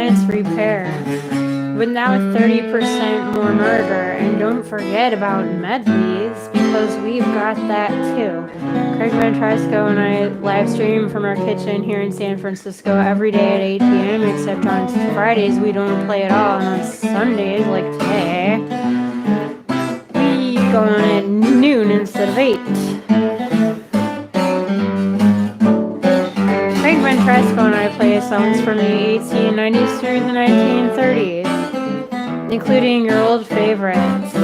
minutes repair. But now with 30% more murder. And don't forget about medleys, because we've got that too. Craig Ventresco and I live stream from our kitchen here in San Francisco every day at 8 p.m. except on Fridays we don't play at all, and on Sundays, like today, we go on at noon instead of 8. Craig Ventresco and I play songs from the 1890s through the 1930s, including your old favorites.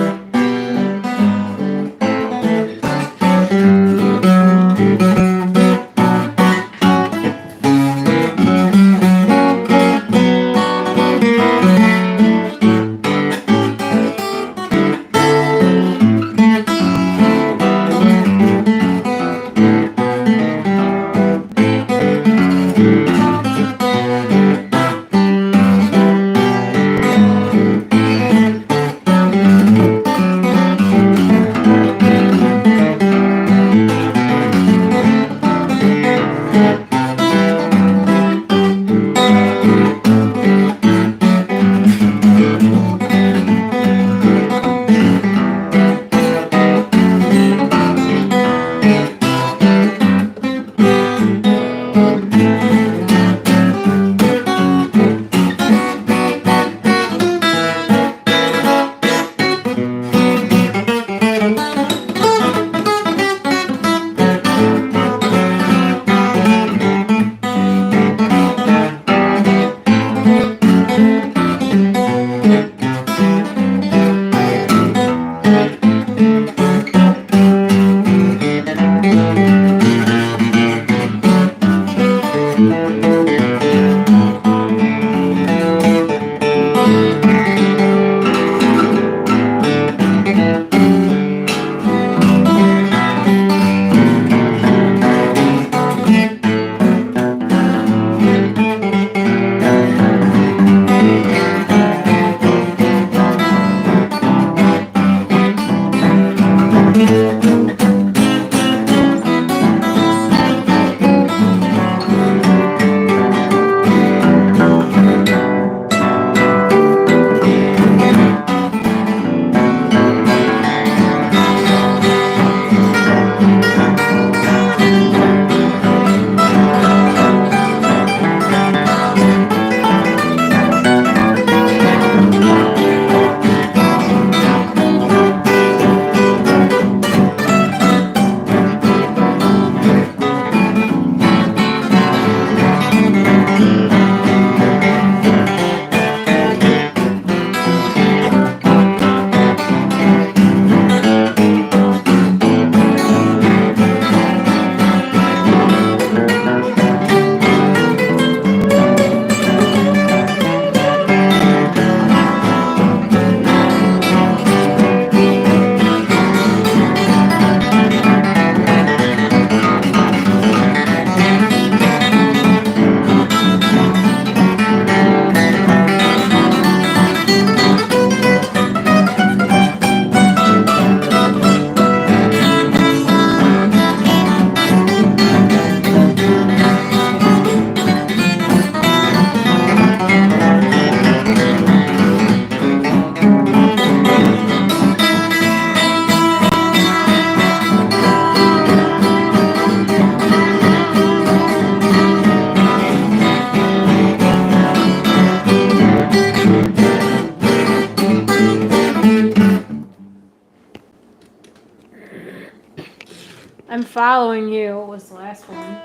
I'm Following You was the last one.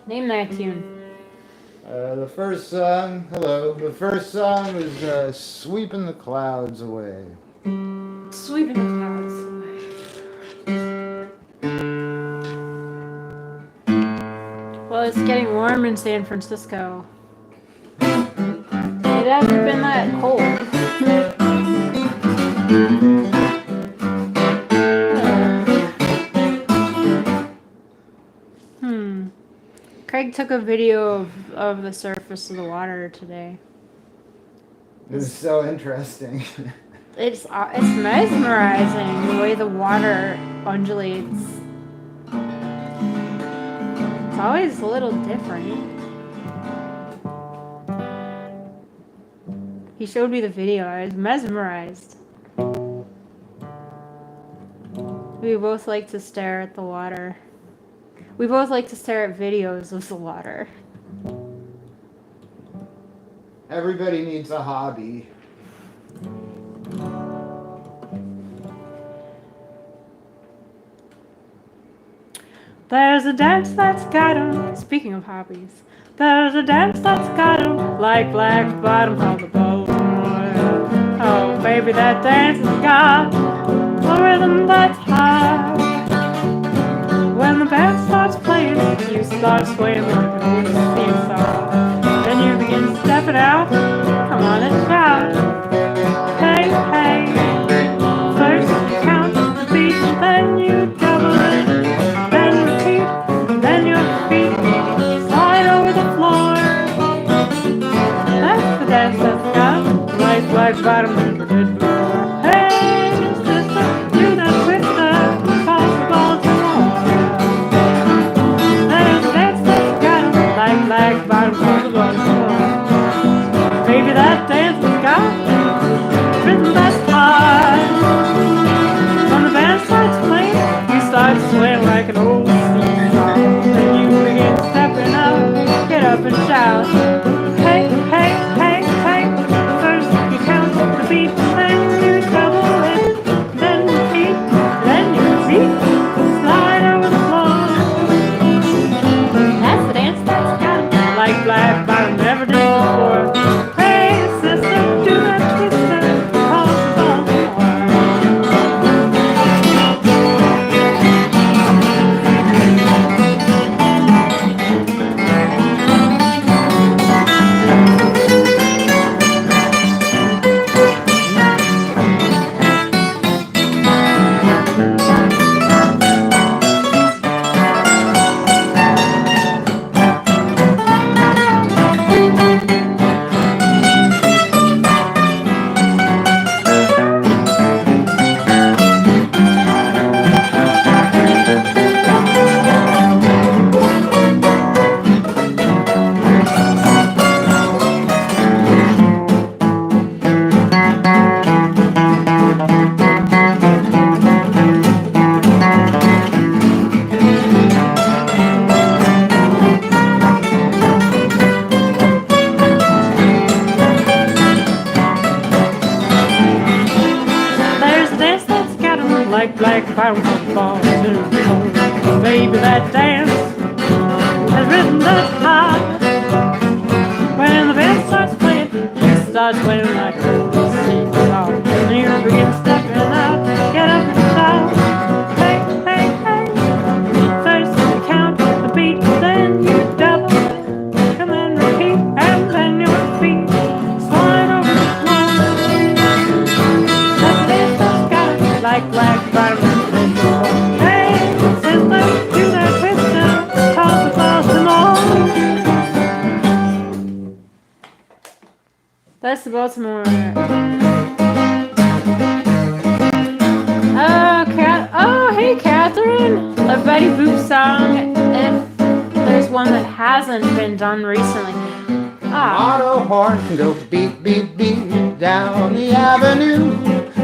Name that tune. The first song, hello. The first song was Sweeping the Clouds Away. Sweeping the clouds away. Well, it's getting warm in San Francisco. It hasn't been that cold. Craig took a video of the surface of the water today. This is so interesting. It's mesmerizing the way the water undulates. It's always a little different. He showed me the video. I was mesmerized. We both like to stare at the water. We both like to stare at videos of the water. Everybody needs a hobby. There's a dance that's got 'em. Speaking of hobbies, there's a dance that's got 'em like black bottom of the boat. Oh, baby, that dance has got a rhythm that's high. When the band starts playing, you start swaying like an old theme song. Then you begin stepping out. Come on and shout. Hey, hey. First you count the beat, then you double it. Then repeat, then your feet slide over the floor. That's the dance that's got like black bottom and the good floor. Hey, sister, do that twister, toss the ball to more. There's a dance that's got like black bottom, toss the ball to more. Baby, that dance has got rhythm that's high. When the band starts playing, you start swaying like an old steam song. Then you begin stepping up, get up and shout. Hey, hey, hey, hey. First you count the beat, then you double it, then repeat, then you beat, slide over the floor. That's the dance that's got it, like black bottom never did before. Hey, sister, do that twister, toss the ball some more. There's a dance that's got 'em like black bottom football. Baby, that dance has rhythm that's high. When the band starts playing, you start swaying like a old steam song. Then you begin stepping out, get up and shout. Hey, hey, hey. First you count the beat, then you double, and then repeat, and then your feet slide over the floor. That dance that's got it, like black bottom. Hey, sister, do that twister, toss the ball some more. That's the Baltimore. Oh, hey, Catherine. A Betty Boop song, if there's one that hasn't been done recently. Auto horn can go beep, beep, beep down the avenue.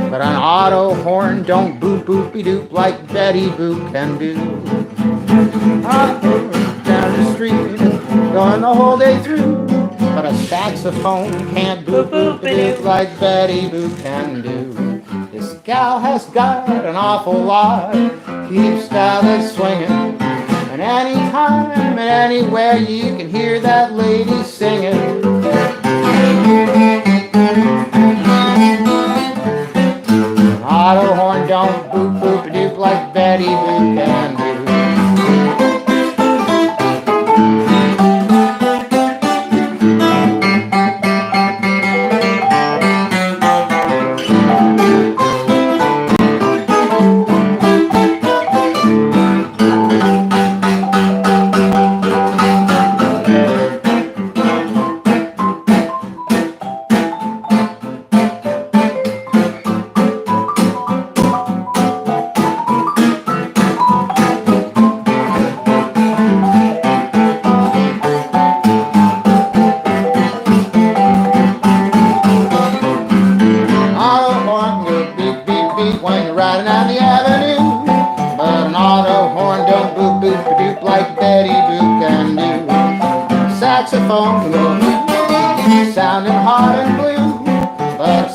But an auto horn don't boop, boopy doop like Betty Boop can do. Auto horn down the street, going the whole day through. But a saxophone can't boop, boopy doop like Betty Boop can do. This gal has got an awful lot, keeps style that's swinging. And anytime and anywhere you can hear that lady singing. Auto horn don't boop boop doop like Betty Boop can do.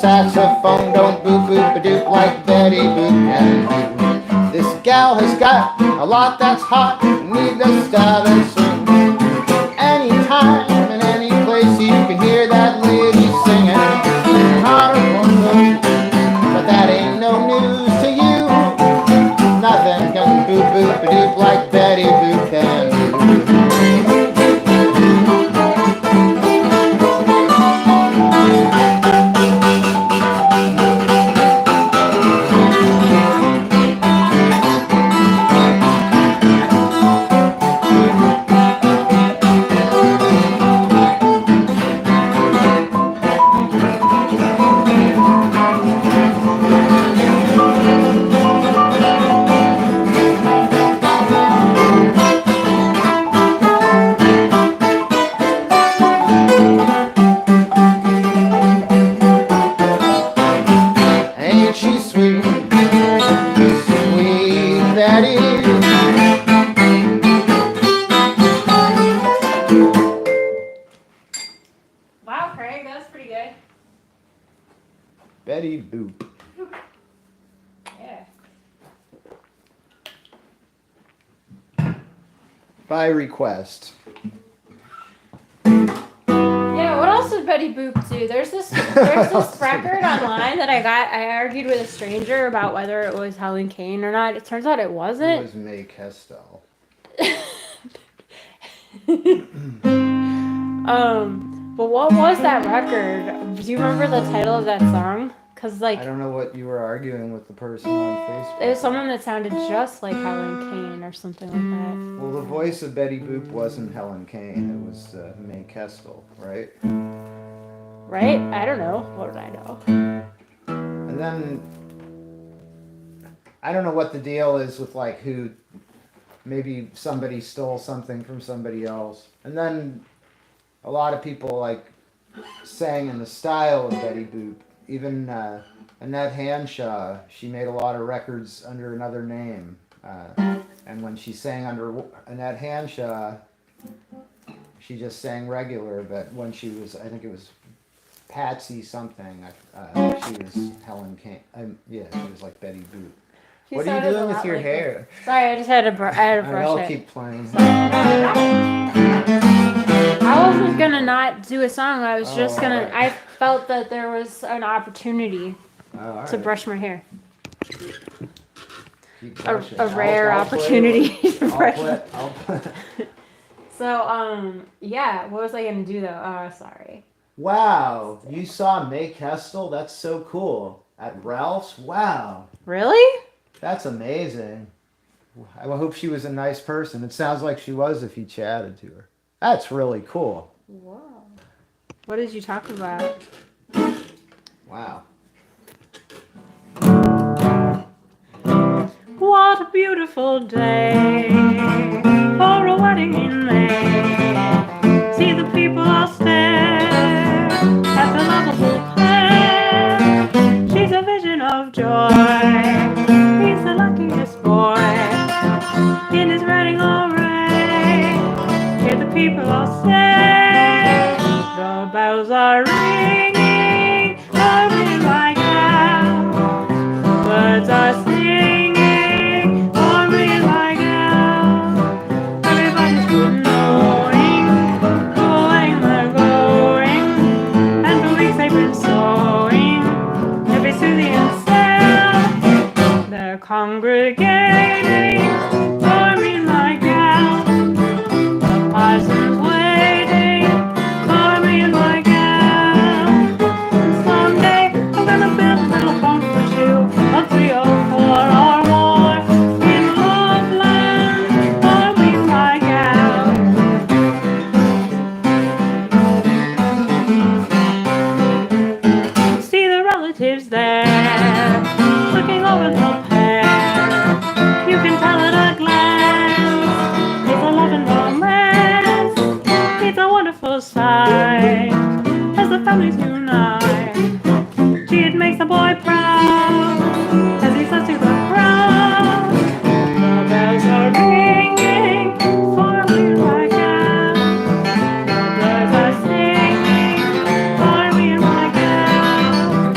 saxophone don't boop-boop-a-doop like Betty Boop can do. This gal has got a lot that's hot, need the style and swing. Anytime and any place you can hear that lady singing. But that ain't no news to you. Nothing can boop-boop-a-doop like Betty Boop can do. Ain't she sweet, sweet Betty? Wow, Craig, that was pretty good. Betty Boop. Yeah. By request. Yeah, what else did Betty Boop do? There's this record online that I argued with a stranger about whether it was Helen Kane or not. It turns out it wasn't. It was May Kestel. But what was that record? Do you remember the title of that song? Cause I don't know what you were arguing with the person on Facebook. it was someone that sounded just like Helen Kane or something like that. Well, the voice of Betty Boop wasn't Helen Kane. It was May Kestel, right? Right? I don't know. What did I know? And then I don't know what the deal is with like who. Maybe somebody stole something from somebody else, and then a lot of people like sang in the style of Betty Boop. Even Annette Hanshaw, she made a lot of records under another name. And when she sang under Annette Hanshaw, she just sang regular. But when she was, I think it was Patsy something, she was Helen Kane. Yeah, she was like Betty Boop. She What are you sounded a doing with lot your like hair? Sorry, I just had to brush I'll it. keep playing. I wasn't gonna not do a song. I was just gonna. alright. I felt that there was an opportunity All to right. brush my hair. Keep A brushing. rare I'll play opportunity to with- brush. I'll play. So yeah. What was I gonna do though? Oh, sorry. Wow, you saw May Kestel? That's so cool. At Ralph's? Wow, Really? that's amazing. I hope she was a nice person. It sounds like she was if you chatted to her. That's really cool. Wow. What did you talk about? Wow. What a beautiful day for a wedding in May. See the people all stare at the lovable pair. She's a vision of joy. He's the luckiest boy in his wedding array. Hear the people all say the bells are ringing, ringing like hell. Birds are singing, ringing like hell. Everybody's good knowing, going they're going, and for weeks they've been sowing every Susie and Sam. They're congregating, ringing like hell. The parson's waiting, ringing like hell. Someday I'm gonna build a little home for two, a 3 or 4 or more in Loveland, ringing like hell. See the relatives there, looking over the pair. You can tell at a glance, it's a love and romance. It's a wonderful sight as the families unite. Gee, it makes the boy proud as he says to the crowd, the bells are ringing for me like hell. The birds are singing for me like hell.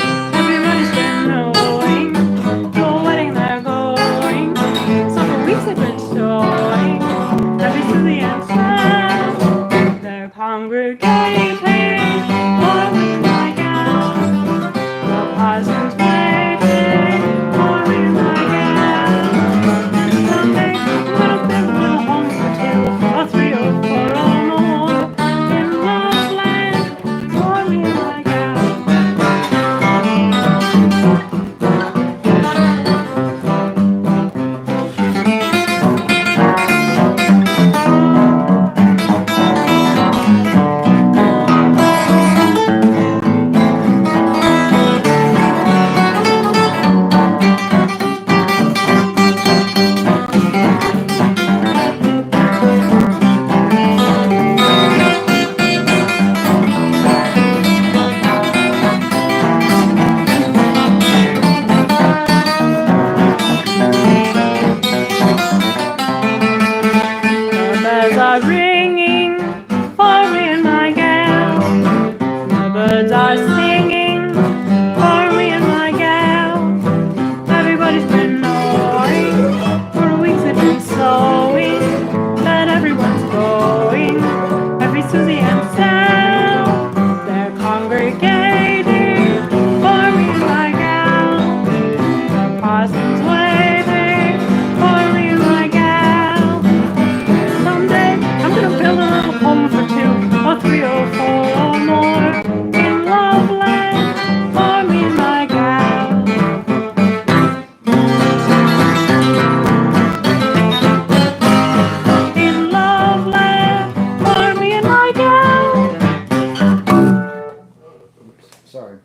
Sorry.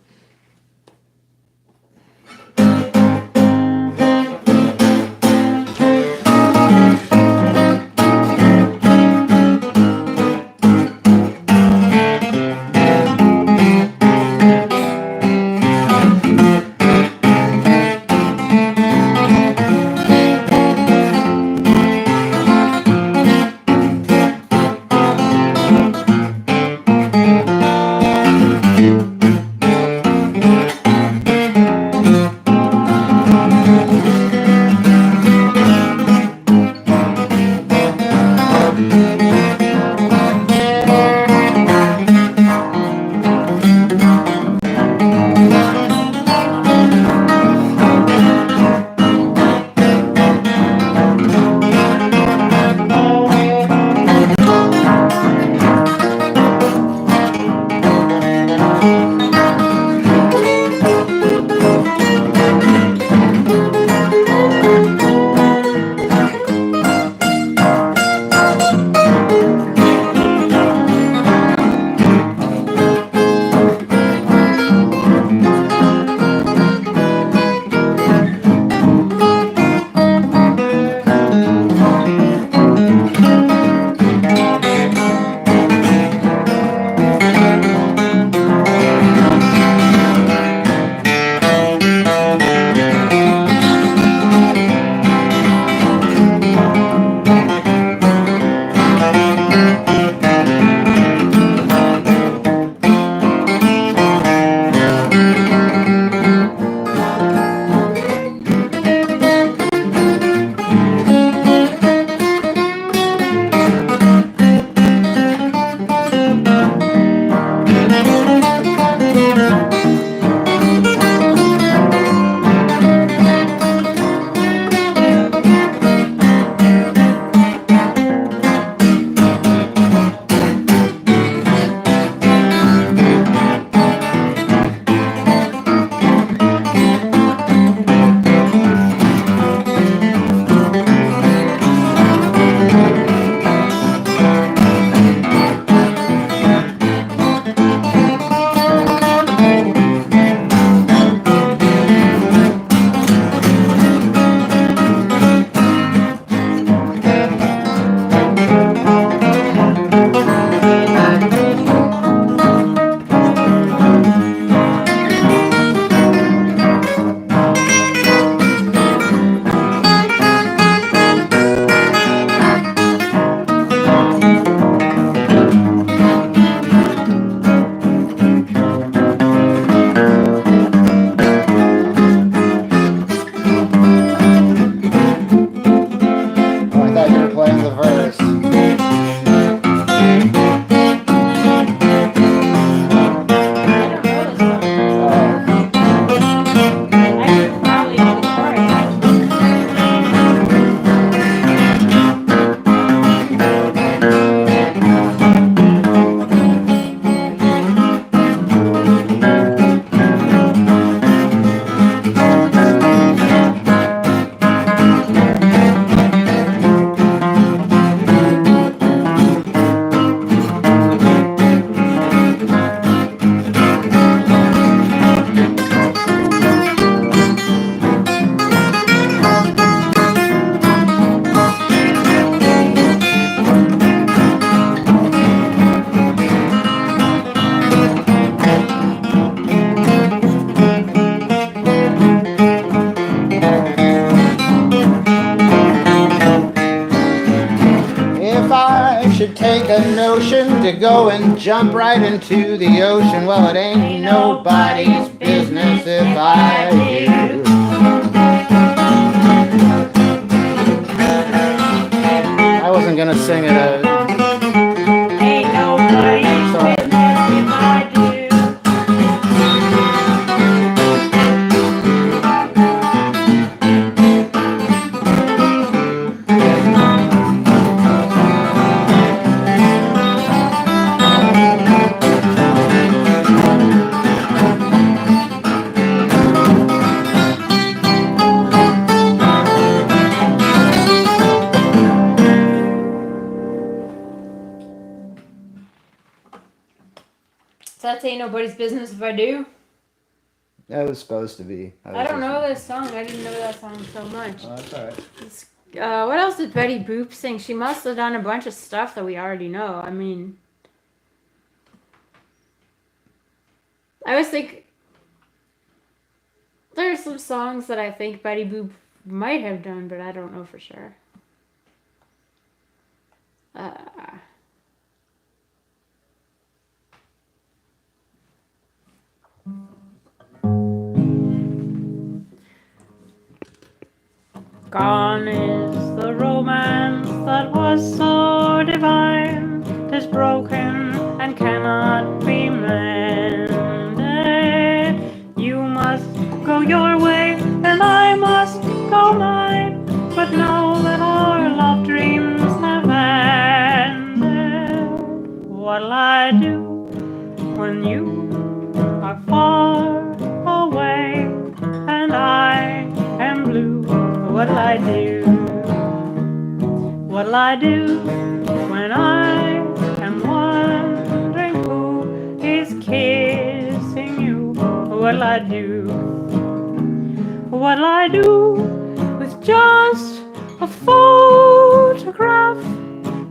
should take a notion to go and jump right into the ocean. Well, it ain't nobody's business if I do. I wasn't gonna sing it. Ain't nobody's business if I do. So that's ain't nobody's business if I do. It was supposed to be. I don't know this song. I didn't know that song so much. Oh, that's alright. What else did Betty Boop sing? She must have done a bunch of stuff that we already know. I mean, I was thinking there's some songs that I think Betty Boop might have done, but I don't know for sure. Gone is the romance that was so divine. 'Tis broken and cannot be mended. You must go your way and I must go mine. But now that our love dreams have ended, what'll I do when you are far away and I am blue? What'll I do? What'll I do when I am wondering who is kissing you? What'll I do? What'll I do with just a photograph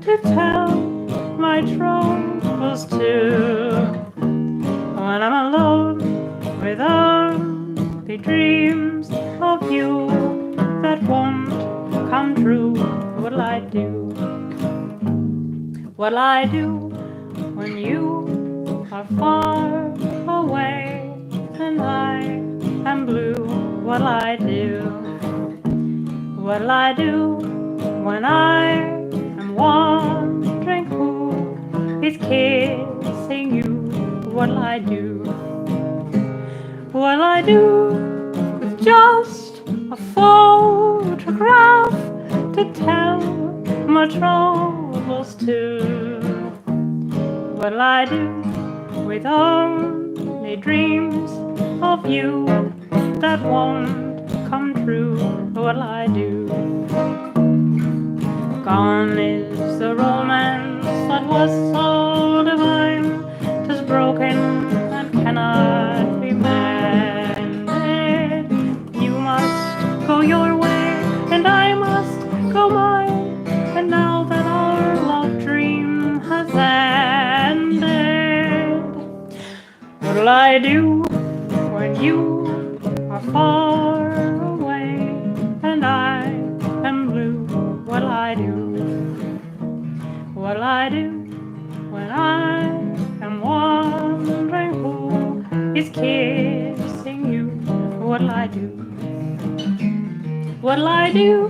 to tell my troubles to? When I'm alone with only dreams of you that won't come true, what'll I do? What'll I do when you are far away and I am blue? What'll I do? What'll I do when I am wondering who is kissing you? What'll I do? What'll I do with just a photograph to tell my troubles to? What'll I do with only dreams of you that won't come true? What'll I do? Gone is the romance that was so divine. 'Tis broken and cannot be mended. You must go your way and I must go mine. And now that our love dream has ended, what'll I do when you are far away and I am blue? What'll I do? What'll I do when I am wondering who is kissing you? What'll I do? What'll I do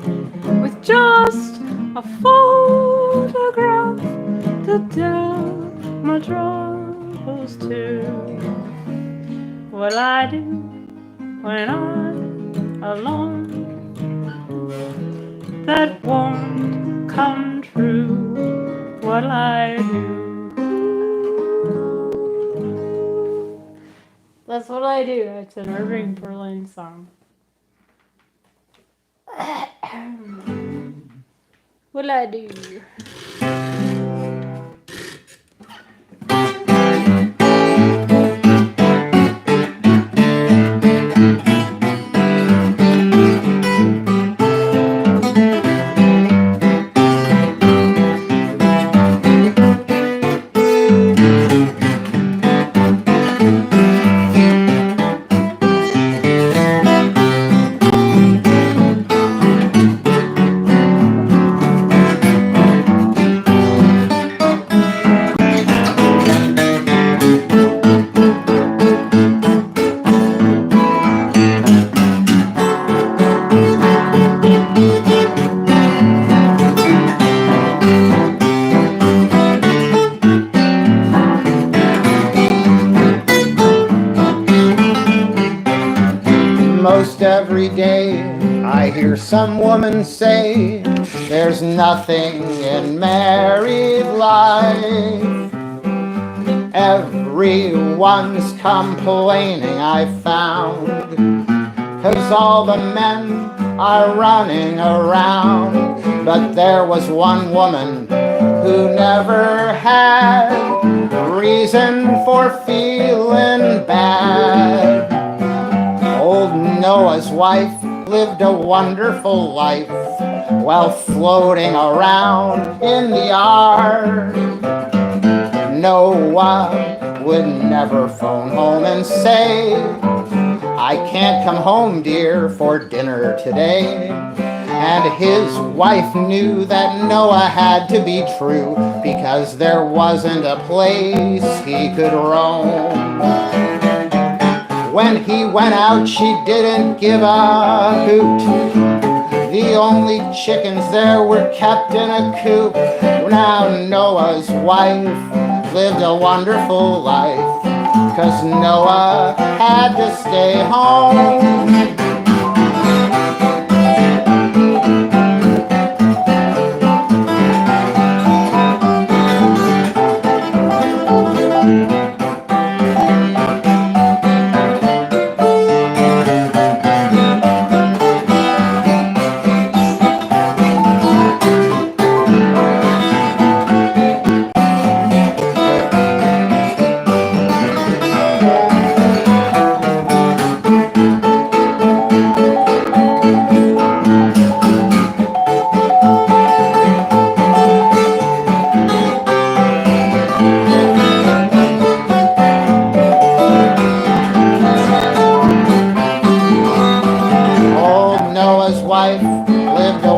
with just a photograph to tell my troubles to? What'll I do when I'm alone that won't come true? What'll I do? That's what I do. It's an Irving Berlin song. What'll I do? Most every day I hear some woman say there's nothing in married life. Everyone's complaining, I found, 'cause all the men are running around. But there was one woman who never had reason for feeling bad. Noah's wife lived a wonderful life while floating around in the ark. Noah would never phone home and say, I can't come home, dear, for dinner today. And his wife knew that Noah had to be true, because there wasn't a place he could roam. When he went out, she didn't give a hoot. The only chickens there were kept in a coop. Now Noah's wife lived a wonderful life, 'cause Noah had to stay home.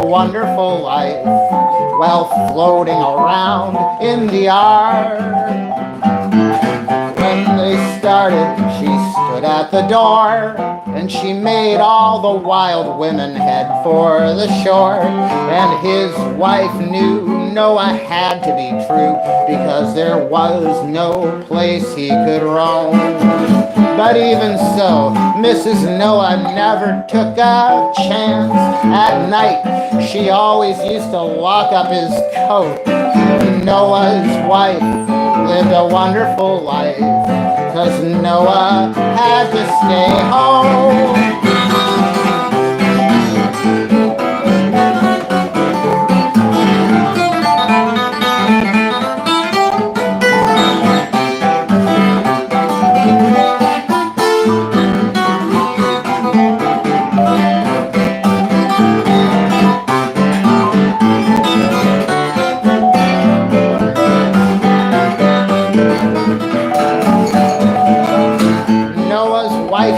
Wonderful life while floating around in the ark. When they started, she stood at the door, and she made all the wild women head for the shore. And his wife knew Noah had to be true, because there was no place he could roam. But even so, Mrs. Noah never took a chance. At night, she always used to lock up his coat. Noah's wife lived a wonderful life, 'cause Noah had to stay home.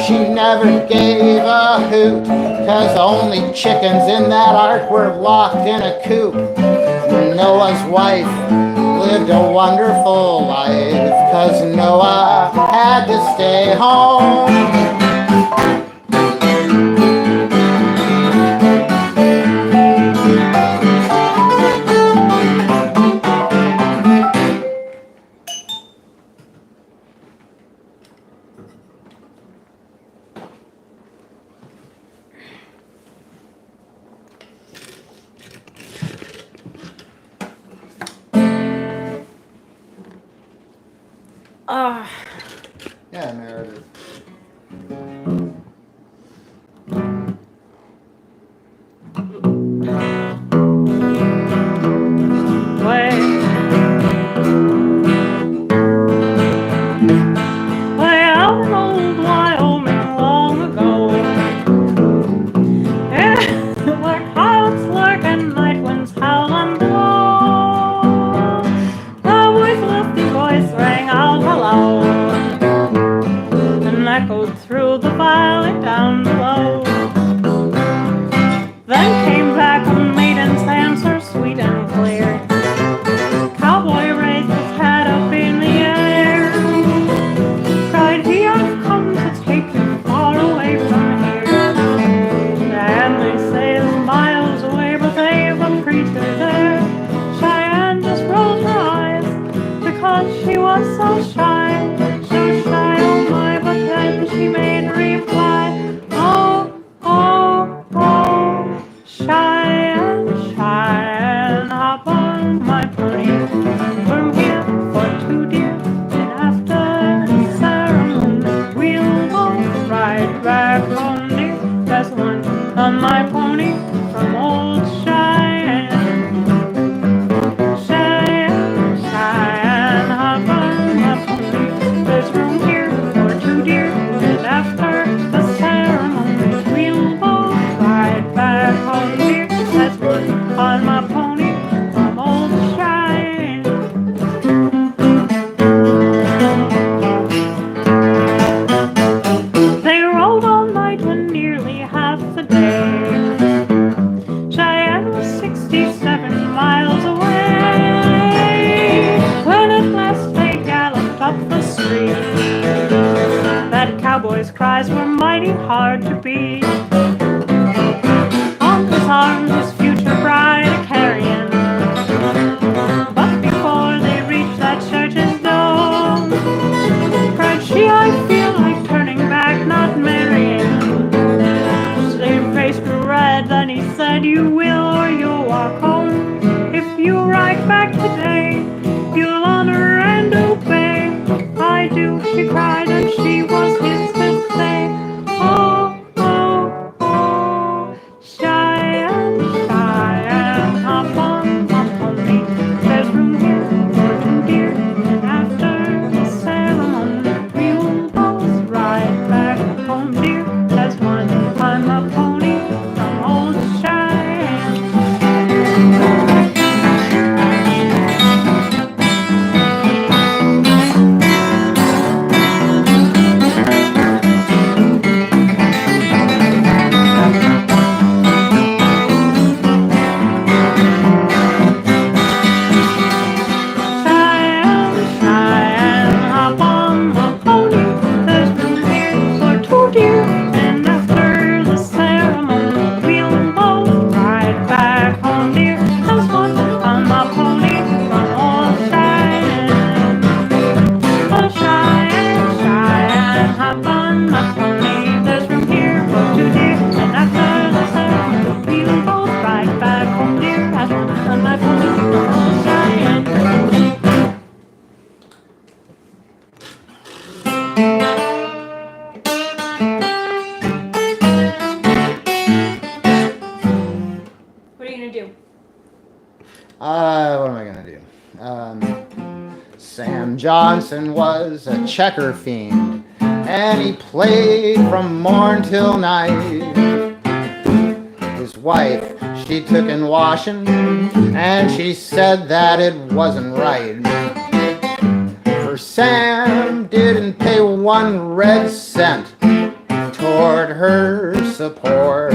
She never gave a hoot, 'cause only chickens in that ark were locked in a coop. Noah's wife lived a wonderful life, 'cause Noah had to stay home. Yeah, Meredith. Way out in old Wyoming long ago, where coyotes lurk and night winds howl and blow, the boy's lusty voice rang out hello, and echoed through the valley down below. Then came back a maiden's answer, sweet and clear. Cowboy raised his hat up in the air. Cried he, I've come to take you far away from here. And they say it's miles away, but they've a preacher there. Cheyenne just rolled her eyes, because she was so shy. So shy, oh my, but then she made reply, oh, oh, oh, shy. cowboy's cries were mighty hard to beat. On his arm, his future bride a-carrying, but before they reached that church's door, cried she, I feel like turning back, not marrying. Slim face grew red, then he said, you will or you'll walk home. If you write back today, you'll honor and obey. I do, she cried, and she was his to say. Oh, oh, oh, Cheyenne, Cheyenne, hop on my pony. There's room here for two deer, and after the ceremony, we'll both ride back home, dear. That's one time a pony from old Cheyenne. Cheyenne, Cheyenne, hop on my pony. There's room here for two deer, and after the ceremony, we'll both ride back home, dear. There's one on my pony from old Cheyenne. Oh, Cheyenne, Cheyenne, hop on my pony. There's room here for two deer, and after the ceremony, we'll both ride back home, dear. That's one on my pony from old Cheyenne. What are you gonna do? What am I gonna do? Sam Johnson was a checker fiend, and he played from morn till night. His wife, she took in washing, and she said that it wasn't right. For Sam didn't pay 1 red cent toward her support.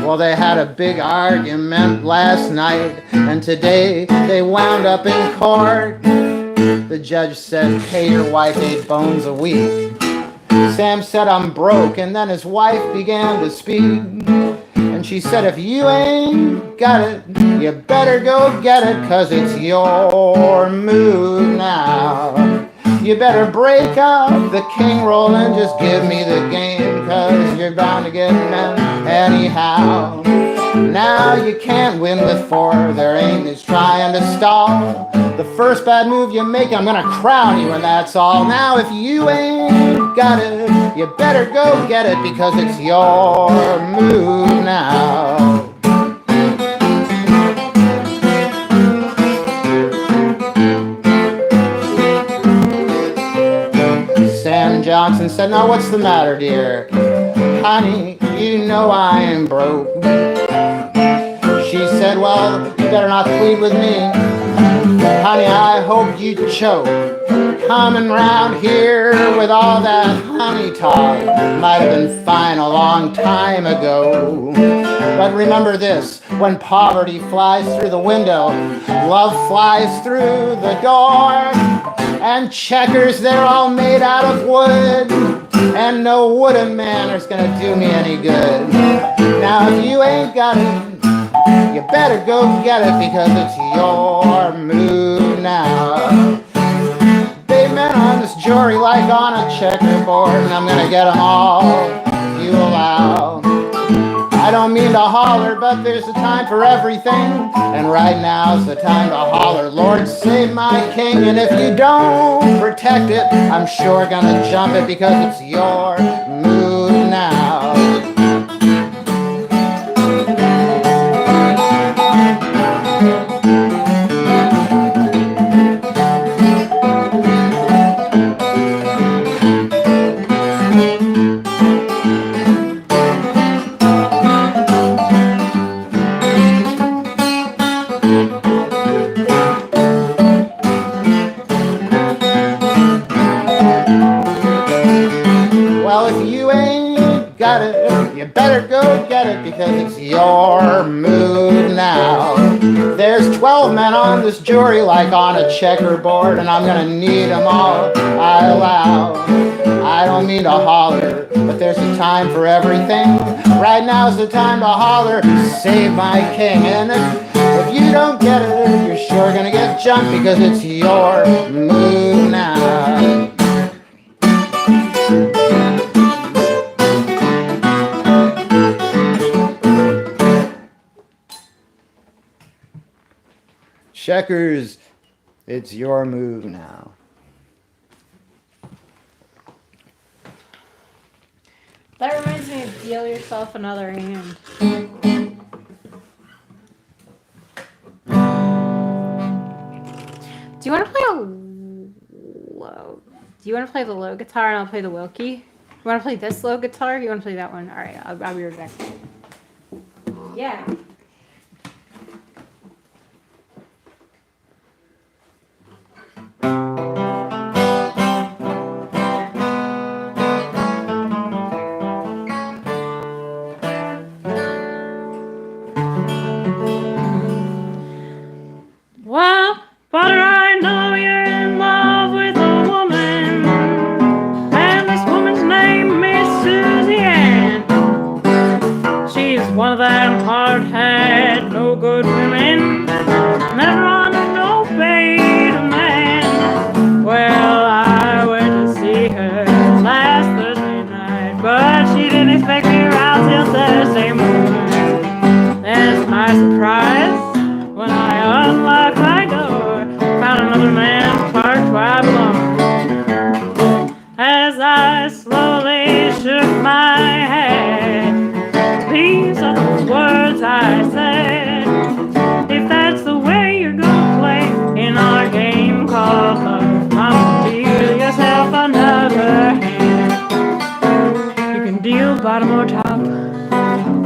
Well, they had a big argument last night, and today they wound up in court. The judge said, pay your wife 8 bones a week. Sam said, I'm broke, and then his wife began to speak. And she said, if you ain't got it, you better go get it, 'cause it's your move now. You better break up the king roll and just give me the game, 'cause you're bound to get men anyhow. Now you can't win with 4, their aim is trying to stall. The first bad move you make, I'm gonna crown you, and that's all. Now if you ain't got it, you better go get it, because it's your move now. Sam Johnson said, now what's the matter, dear? Honey, you know I am broke. She said, well, you better not plead with me. Honey, I hope you choke. Coming round here with all that honey talk might have been fine a long time ago. But remember this, when poverty flies through the window, love flies through the door. And checkers, they're all made out of wood, and no wooden manner's gonna do me any good. Now if you ain't got it, you better go get it, because it's your move now. They met on this jury like on a checkerboard, and I'm gonna get them all, if you allow. I don't mean to holler, but there's a time for everything, and right now's the time to holler, Lord save my king. And if you don't protect it, I'm sure gonna jump it, because it's your move now. You better go get it, because it's your move now. There's 12 men on this jury like on a checkerboard, and I'm gonna need them all, I allow. I don't mean to holler, but there's a time for everything. Right now's the time to holler, save my king. And if you don't get it, you're sure gonna get jumped because it's your move now. Checkers, it's your move now. That reminds me of deal yourself another hand. Do you want to play a low? Do you want to play the low guitar and I'll play the Wilkie? You want to play this low guitar? You want to play that one? All right, I'll be right back. Yeah. Well, butter, I know you're in love with a woman, and this woman's name is Susie Ann. She's one of them hard-head, no-good women, never honored no beta man. Well, I went to see her last Thursday night, but she didn't expect me around till Thursday morning. There's my surprise when I unlocked my door, found another man parked where I belong. As I slowly shook my head, these are the words I said. If that's the way you're gonna play in our game called love, mama, deal yourself another hand. You can deal bottom or top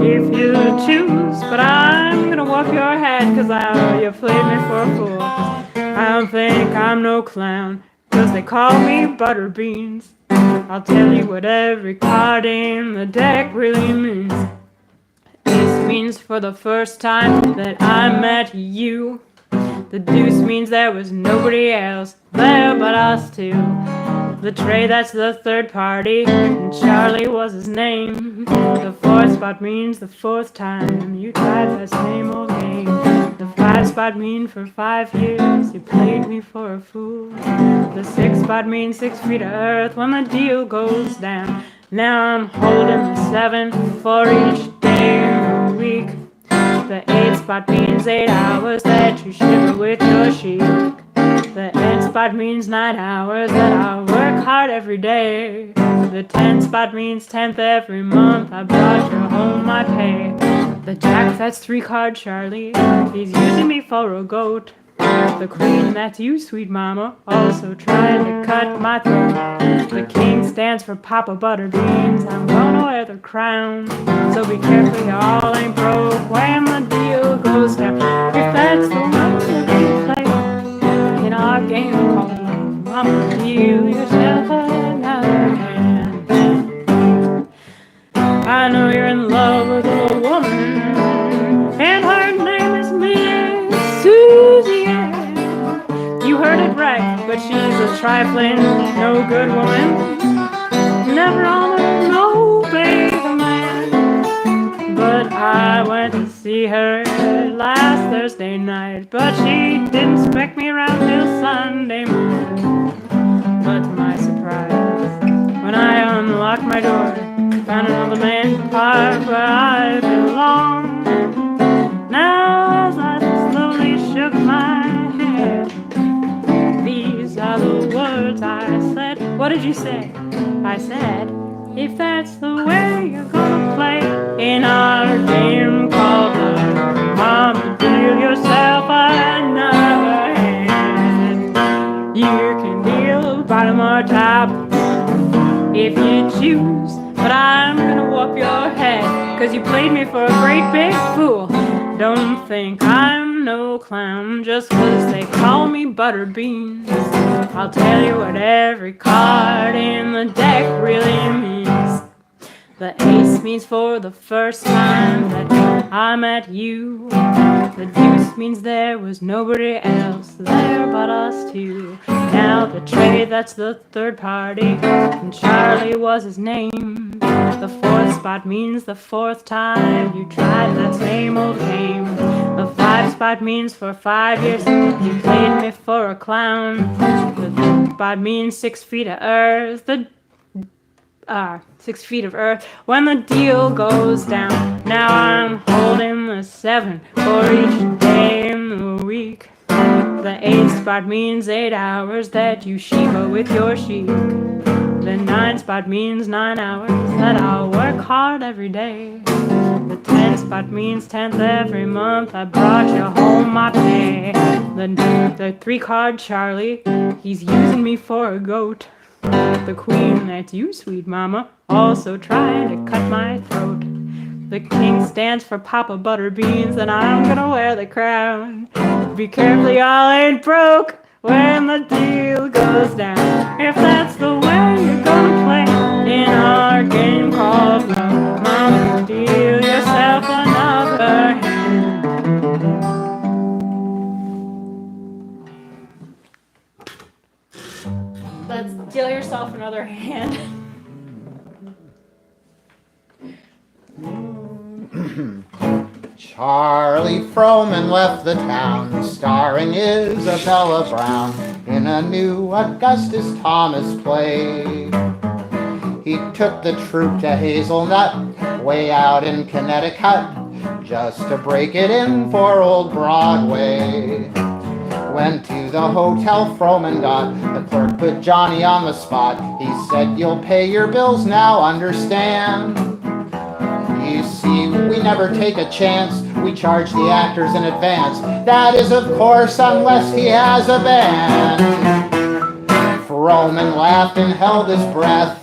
if you choose, but I'm gonna whoop your head, cause I know you played me for a fool. I don't think I'm no clown, cause they call me Butterbeans. I'll tell you what every card in the deck really means. Ace means for the first time that I met you. The deuce means there was nobody else there but us two. The tray, that's the third party, and Charlie was his name. The fourth spot means the fourth time you tried that same old game. The five spot means for 5 years you played me for a fool. The six spot means 6 feet of earth when the deal goes down. Now I'm holding the 7 for each day in the week. The 8 spot means 8 hours that you shiver with your sheep. The 10 spot means 9 hours that I work hard every day. The 10 spot means 10th every month I brought you home my pay. The jack, that's 3 card Charlie, he's using me for a goat. The queen, that's you, sweet mama, also trying to cut my throat. The king stands for Papa Butterbeans, I'm gonna wear the crown. So be careful, y'all ain't broke when the deal goes down. If that's the way you play in our game called love, mama, deal yourself another hand. I know you're in love with a woman, and her name is Miss Susie Ann. You heard it right, but she's a trifling, no good woman, never honored no beta man. But I went to see her last Thursday night, but she didn't expect me around till Sunday morning. But to my surprise, when I unlocked my door, found another man parked where I belong. Now as I slowly shook my head, these are the words I said. What did you say? I said, if that's the way you're gonna play in our game called love, mama, deal yourself another hand. You can deal bottom or top if you choose, but I'm gonna whoop your head, cause you played me for a great big fool. Don't think I'm no clown just cause they call me Butterbeans. I'll tell you what every card in the deck really means. The ace means for the first time that I met you. The deuce means there was nobody else there but us two. Now the trade, that's the third party, and Charlie was his name. The fourth spot means the fourth time you tried that same old game. The five spot means for 5 years you played me for a clown. The spot means 6 feet of earth. 6 feet of earth when the deal goes down. Now I'm holding the 7 for each day in the week. The 8 spot means 8 hours that you shiva with your sheik. The 9 spot means 9 hours that I'll work hard every day. The 10 spot means 10th every month I brought you home my pay. The 3 card Charlie, he's using me for a goat. The queen, that's you, sweet mama, also trying to cut my throat. The king stands for Papa Butterbeans, and I'm gonna wear the crown. Be careful, y'all ain't broke when the deal goes down. If that's the way you're gonna play in our game called love, mama, deal yourself another hand. Let's deal yourself another hand. Charlie Frohman left the town, starring Isabella Brown in a new Augustus Thomas play. He took the troupe to Hazelnut, way out in Connecticut, just to break it in for old Broadway. Went to the hotel Frohman got, the clerk put Johnny on the spot. He said, "You'll pay your bills now, understand? You see, we never take a chance, we charge the actors in advance. That is, of course, unless he has a band." Frohman laughed and held his breath.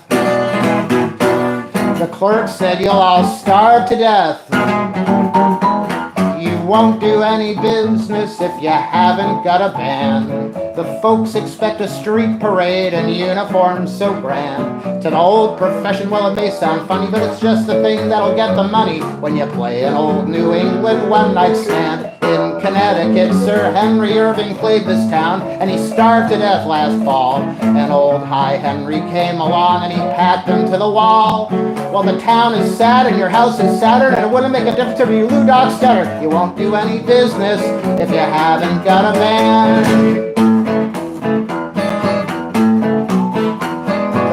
The clerk said, "You'll all starve to death. You won't do any business if you haven't got a band. The folks expect a street parade and uniforms so grand. It's an old profession, well it may sound funny, but it's just the thing that'll get the money when you play an old New England one-night stand. In Connecticut, Sir Henry Irving played this town, and he starved to death last fall. And old High Henry came along and he packed him to the wall. Well, the town is sad and your house is sadder, and it wouldn't make a difference if you Lou Dog Stutter. You won't do any business if you haven't got a band.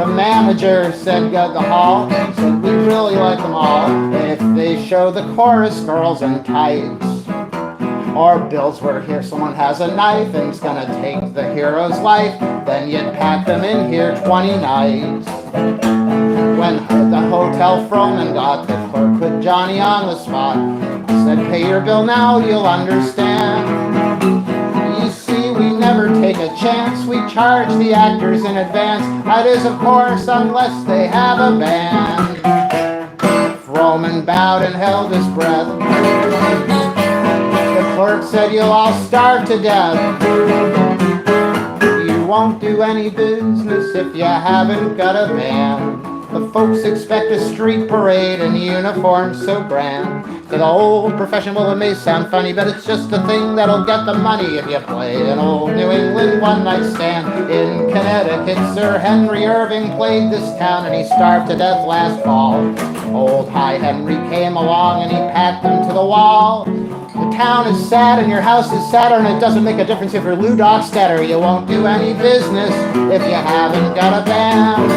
The manager said, "Go to the hall." He said, "We really like them all if they show the chorus girls in tights. Or bills where here someone has a knife and is gonna take the hero's life, then you'd pack them in here 20 nights." When the hotel Frohman got, the clerk put Johnny on the spot. Said, "Pay your bill now, you'll understand. You see, we never take a chance, we charge the actors in advance. That is, of course, unless they have a band." Frohman bowed and held his breath. The clerk said, "You'll all starve to death. You won't do any business if you haven't got a band. The folks expect a street parade and uniforms so grand. To the old profession, well, it may sound funny, but it's just the thing that'll get the money if you play an old New England one-night stand. In Connecticut, Sir Henry Irving played this town, and he starved to death last fall. Old High Henry came along and he packed him to the wall. The town is sad and your house is sadder, and it doesn't make a difference if you're Lou Doc Stetter. You won't do any business if you haven't got a band."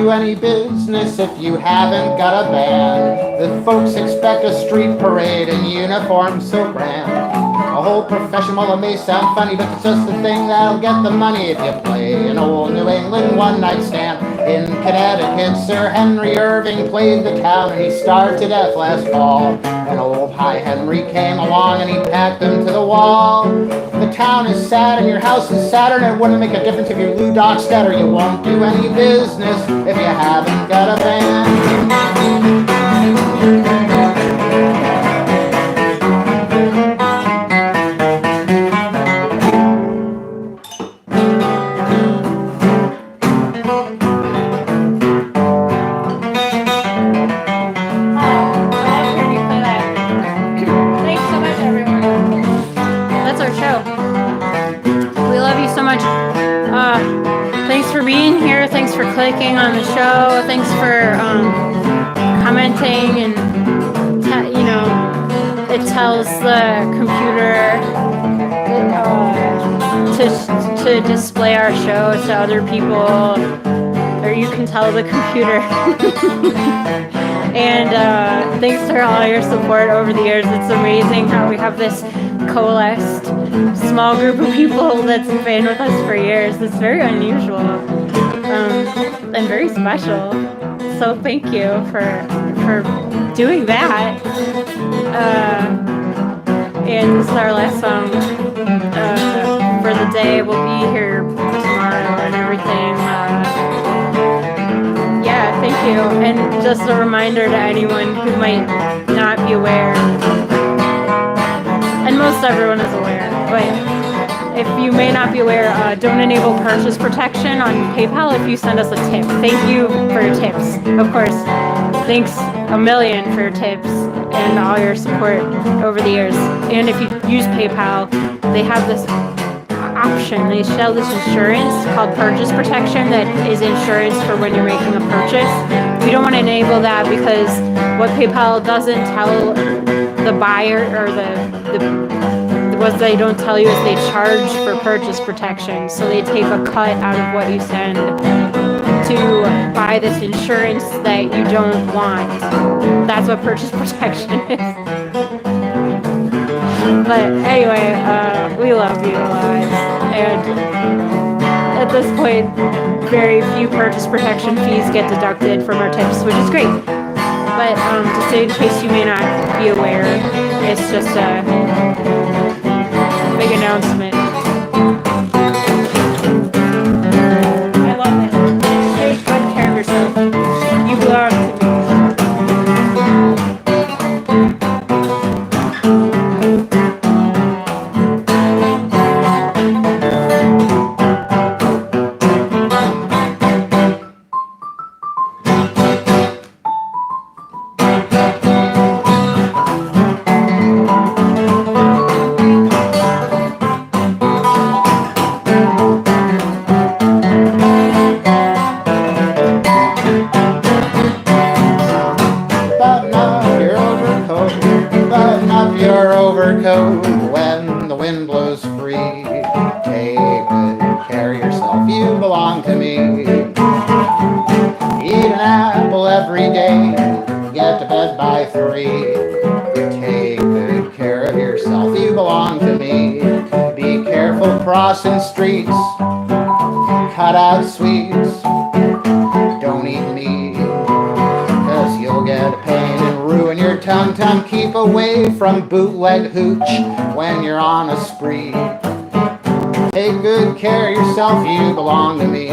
Any business if you haven't got a band. The folks expect a street parade and uniforms so grand. A whole profession, well it may sound funny, but it's just the thing that'll get the money if you play an old New England one-night stand. In Connecticut, Sir Henry Irving played the town and he starved to death last fall. And old High Henry came along and he packed them to the wall. The town is sad and your house is sadder, and it wouldn't make a difference if you're Lou Dockstead, or you won't do any business if you haven't got a band. Thanks for clicking on the show. Thanks for commenting, and it tells the computer to display our show to other people, or you can tell the computer. And thanks for all your support over the years. It's amazing how we have this coalesced small group of people that's been with us for years. It's very unusual. And very special. So thank you for doing that. And this is our last song for the day. We'll be here tomorrow and everything. Yeah, thank you. And just a reminder to anyone who might not be aware, and most everyone is aware, but if you may not be aware, don't enable purchase protection on PayPal if you send us a tip. Thank you for your tips. Of course, thanks a million for your tips and all your support over the years. And if you use PayPal, they have this option. They sell this insurance called purchase protection that is insurance for when you're making a purchase. We don't want to enable that because what PayPal doesn't tell the buyer, or what they don't tell you, is they charge for purchase protection. So they take a cut out of what you send to buy this insurance that you don't want. That's what purchase protection is. But anyway, we love you guys. And at this point, very few purchase protection fees get deducted from our tips, which is great. But just in case you may not be aware, it's just a big announcement. I love it. Take good care of yourself. You belong to me. When the wind blows free, take good care of yourself, you belong to me. Eat an apple every day, get to bed by 3. Take good care of yourself, you belong to me. Be careful crossing streets, cut out sweets, don't eat meat, 'cause you'll get a pain and ruin your tum. Keep away from bootleg hooch when you're on a spree. Take good care of yourself, you belong to me.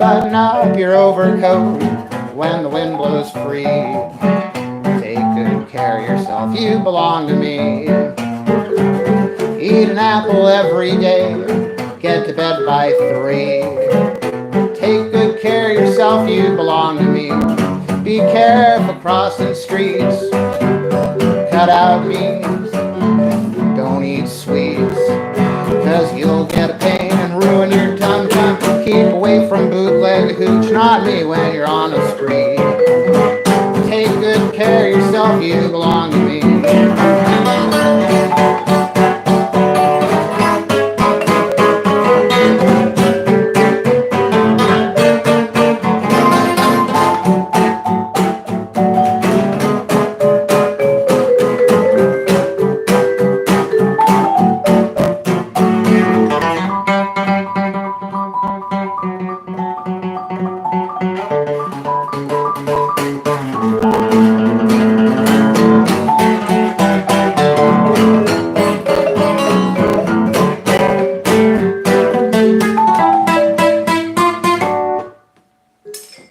Button up your overcoat when the wind blows free. Take good care of yourself, you belong to me. Eat an apple every day, get to bed by 3. Take good care of yourself, you belong to me. Be careful crossing streets, cut out meats, don't eat sweets, 'cause you'll get a pain and ruin your tum tum. Keep away from bootleg hooch, not me when you're on the street. Take good care of yourself, you belong to me.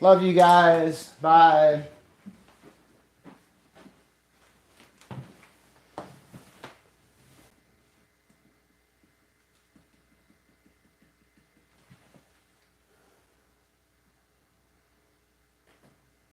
Love you guys. Bye.